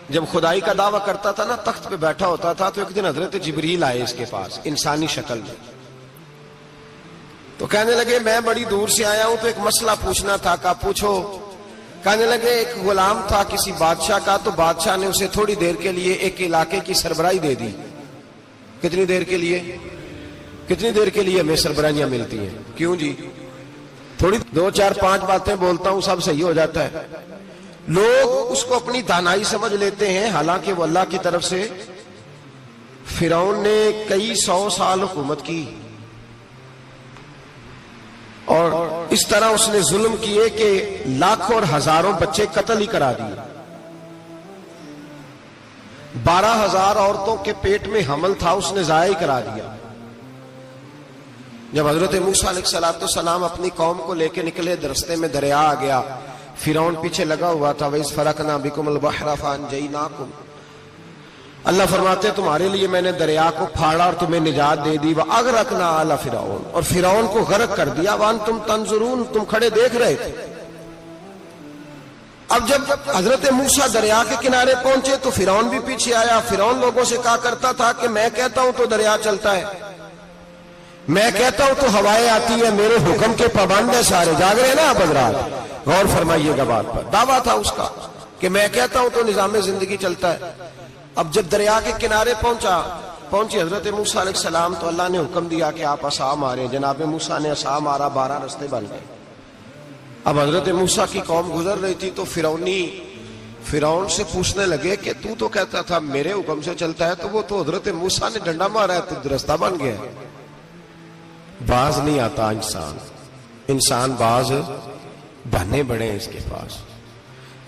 جب خدائی کا دعویٰ کرتا تھا نا، تخت پہ بیٹھا ہوتا تھا، تو ایک دن حضرت جبریل آئے اس کے پاس انسانی شکل میں، تو کہنے لگے میں بڑی دور سے آیا ہوں، تو ایک مسئلہ پوچھنا تھا۔ کہا پوچھو۔ کہنے لگے ایک غلام تھا کسی بادشاہ کا، تو بادشاہ نے اسے تھوڑی دیر کے لیے ایک علاقے کی سربراہی دے دی۔ کتنی دیر کے لیے؟ کتنی دیر کے لیے ہمیں سربراہیاں ملتی ہیں؟ کیوں جی؟ تھوڑی 2 4 5 باتیں بولتا ہوں سب صحیح ہو جاتا ہے۔ لوگ اس کو اپنی دانائی سمجھ لیتے ہیں، حالانکہ وہ اللہ کی طرف سے۔ فرعون نے کئی 100 سال حکومت کی، اور اس طرح اس نے ظلم کیے کہ لاکھوں اور ہزاروں بچے قتل ہی کرا دیے۔ 12,000 عورتوں کے پیٹ میں حمل تھا، اس نے ضائع کرا دیا۔ جب حضرت موسیٰ علیہ السلام اپنی قوم کو لے کے نکلے، رستے میں دریا آ گیا، فرعون پیچھے لگا ہوا تھا۔ وَإِذْ فَرَقْنَا بِكُمُ الْبَحْرَ فَأَنْجَيْنَاكُمْ، اللہ فرماتے تمہارے لیے میں نے دریا کو پھاڑا اور تمہیں نجات دے دی۔ وَأَغْرَقْنَا آلَ فِرْعَوْنَ، اور فرعون کو غرق کر دیا۔ وَأَنْتُمْ تَنْظُرُونَ، تم کھڑے دیکھ رہے تھے۔ اب جب حضرت موسیٰ دریا کے کنارے پہنچے تو فرعون بھی پیچھے آیا۔ فرعون لوگوں سے کہا کرتا تھا کہ میں کہتا ہوں تو دریا چلتا ہے، میں کہتا ہوں تو ہوائیں آتی ہیں، میرے حکم کے پابند ہے سارے۔ جاگ رہے ہیں نا آپ حضرات؟ غور فرمائیے گا بات پر۔ دعویٰ تھا اس کا کہ میں کہتا ہوں تو نظام زندگی چلتا ہے۔ اب جب دریا کے کنارے پہنچی حضرت موسیٰ علیہ السلام، تو اللہ نے حکم دیا کہ آپ عصا ماریں۔ جناب موسیٰ نے عصا مارا، 12 رستے بن گئے۔ اب حضرت موسیٰ کی قوم گزر رہی تھی، تو فرعون سے پوچھنے لگے کہ تو کہتا تھا میرے حکم سے چلتا ہے، تو وہ تو حضرت موسیٰ نے ڈنڈا مارا ہے تو رستہ بن گیا۔ باز نہیں آتا انسان باز بہانے بڑے ہیں اس کے پاس،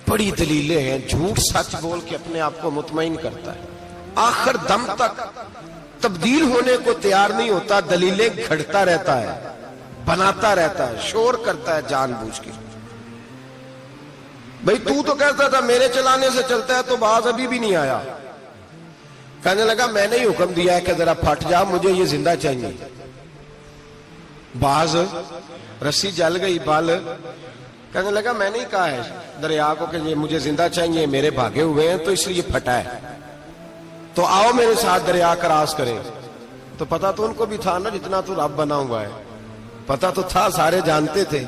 بڑی دلیلیں ہیں، جھوٹ سچ بول کے اپنے آپ کو مطمئن کرتا ہے، آخر دم تک تبدیل ہونے کو تیار نہیں ہوتا، دلیلیں گھڑتا رہتا ہے، بناتا رہتا ہے، شور کرتا ہے جان بوجھ کے۔ بھئی تو کہتا تھا میرے چلانے سے چلتا ہے، تو باز ابھی بھی نہیں آیا۔ کہنے لگا میں نے ہی حکم دیا ہے کہ ذرا پھٹ جا، مجھے یہ زندہ چاہیے۔ باز رسی جل گئی، بال کہنے لگا میں نے ہی کہا ہے دریا کو کہ یہ مجھے زندہ چاہیے، میرے بھاگے ہوئے ہیں تو اس لیے پھٹا ہے، تو آؤ میرے ساتھ دریا کراس کریں۔ تو پتا تو ان کو بھی تھا نا، جتنا تو رب بنا ہوا ہے، پتا تو تھا، سارے جانتے تھے۔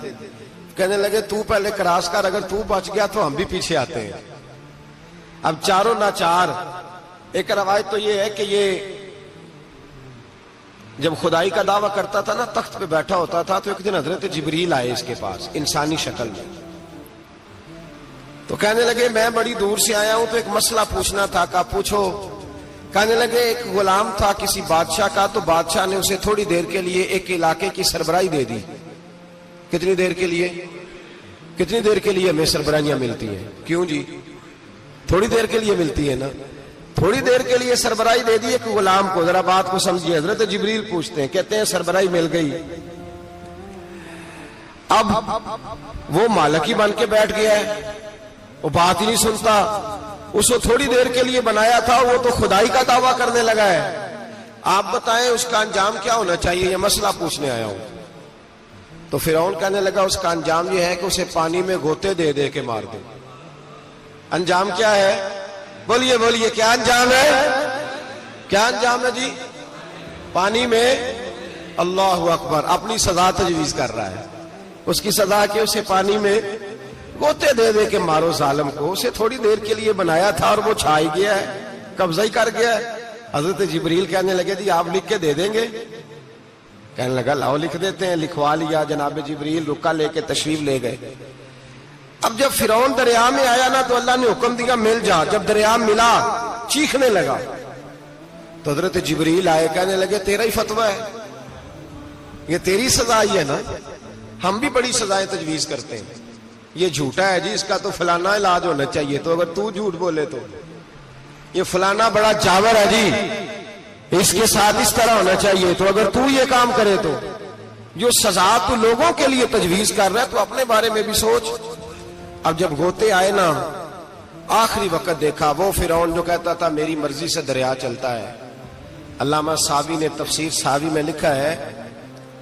کہنے لگے تو پہلے کراس کر، اگر تو بچ گیا تو ہم بھی پیچھے آتے ہیں۔ اب چاروں ناچار۔ ایک روایت تو یہ ہے کہ یہ جب خدائی کا دعویٰ کرتا تھا نا، تخت پہ بیٹھا ہوتا تھا، تو ایک دن حضرت جبریل آئے اس کے پاس انسانی شکل میں، تو کہنے لگے میں بڑی دور سے آیا ہوں، تو ایک مسئلہ پوچھنا تھا۔ کہا پوچھو۔ کہنے لگے ایک غلام تھا کسی بادشاہ کا، تو بادشاہ نے اسے تھوڑی دیر کے لیے ایک علاقے کی سربراہی دے دی۔ کتنی دیر کے لیے؟ کتنی دیر کے لیے ہمیں سربراہیاں ملتی ہیں؟ کیوں جی؟ تھوڑی دیر کے لیے ملتی ہے نا، تھوڑی دیر کے لیے سربراہی دے دی ایک غلام کو۔ ذرا بات کو سمجھیے، حضرت جبریل پوچھتے ہیں، کہتے ہیں سربراہی مل گئی۔ اب وہ مالک ہی بن کے بیٹھ گیا ہے، وہ بات ہی نہیں سنتا، اس کو تھوڑی دیر کے لیے بنایا تھا، وہ تو خدائی کا دعویٰ کرنے لگا ہے۔ آپ بتائیں اس کا انجام کیا ہونا چاہیے، یہ مسئلہ پوچھنے آیا ہوں۔ تو فرعون کہنے لگا اس کا انجام یہ ہے کہ اسے پانی میں غوطے دے دے کے مار دے۔ انجام کیا ہے؟ بولیے بولیے، کیا انجام ہے؟ کیا انجام ہے جی؟ پانی میں، اللہ اکبر، اپنی سزا تجویز کر رہا ہے۔ اس کی سزا کہ اسے پانی میں غوطے دے دے کے مارو ظالم کو۔ اسے تھوڑی دیر کے لیے بنایا تھا اور وہ چھا ہی گیا ہے، قبضہ ہی کر گیا ہے۔ حضرت جبریل کہنے لگے جی آپ لکھ کے دے دیں گے؟ کہنے لگا لاؤ لکھ دیتے ہیں۔ لکھوا لیا، جناب جبریل رکا لے کے تشریف لے گئے۔ اب جب فرعون دریا میں آیا نا، تو اللہ نے حکم دیا مل جا۔ جب دریا ملا چیخنے لگا، تو حضرت جبریل آئے، کہنے لگے تیرا ہی فتویٰ ہے، یہ تیری سزا ہی ہے نا، ہم بھی بڑی سزائیں تجویز کرتے ہیں، یہ جھوٹا ہے جی، اس کا تو فلانا علاج ہونا چاہیے، تو اگر تو جھوٹ بولے تو یہ فلانا بڑا جاور ہے جی، اس کے ساتھ اس طرح ہونا چاہیے، تو اگر تو یہ کام کرے تو جو سزا تو لوگوں کے لیے تجویز کر رہا ہے تو اپنے بارے میں بھی سوچ۔ اب جب غوطے آئے نا، آخری وقت دیکھا وہ فرعون جو کہتا تھا میری مرضی سے دریا چلتا ہے، علامہ ساوی نے تفسیر ساوی میں لکھا ہے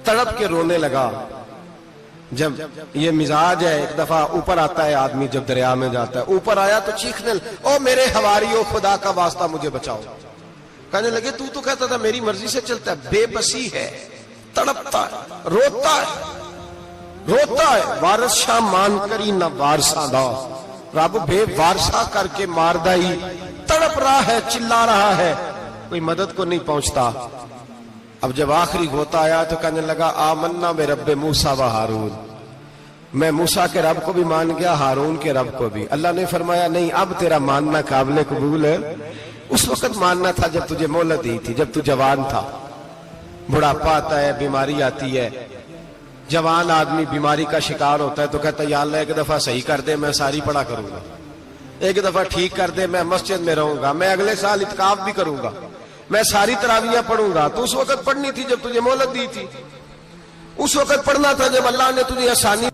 تڑپ کے رونے لگا جب یہ مزاج ہے، ایک دفعہ اوپر آتا ہے آدمی جب دریا میں جاتا ہے، اوپر آیا تو چیخنے او میرے حواریو خدا کا واسطہ مجھے بچاؤ. کہنے لگے تو کہتا تھا میری مرضی سے چلتا ہے. بے بسی ہے، تڑپتا ہے، روتا ہے. وارث شاہ مان کری نہ وارثہ دا، رب بے وارثہ کر کے مار دائی. تڑپ رہا ہے، چلا رہا ہے، کوئی مدد کو نہیں پہنچتا. اب جب آخری ہوتا آیا تو کہنے لگا آمنا میں رب موسیٰ و ہارون، میں موسیٰ کے رب کو بھی مان گیا، ہارون کے رب کو بھی. اللہ نے فرمایا نہیں، اب تیرا ماننا قابل قبول ہے. اس وقت ماننا تھا جب تجھے مہلت دی تھی، جب تو جوان تھا. بڑھاپا آتا ہے، بیماری آتی ہے، جوان آدمی بیماری کا شکار ہوتا ہے تو کہتا ہے یا اللہ ایک دفعہ صحیح کر دے، میں ساری پڑھا کروں گا. ایک دفعہ ٹھیک کر دے، میں مسجد میں رہوں گا، میں اگلے سال اعتکاف بھی کروں گا، میں ساری تراویحیں پڑھوں گا. تو اس وقت پڑھنی تھی جب تجھے مہلت دی تھی، اس وقت پڑھنا تھا جب اللہ نے تجھے آسانی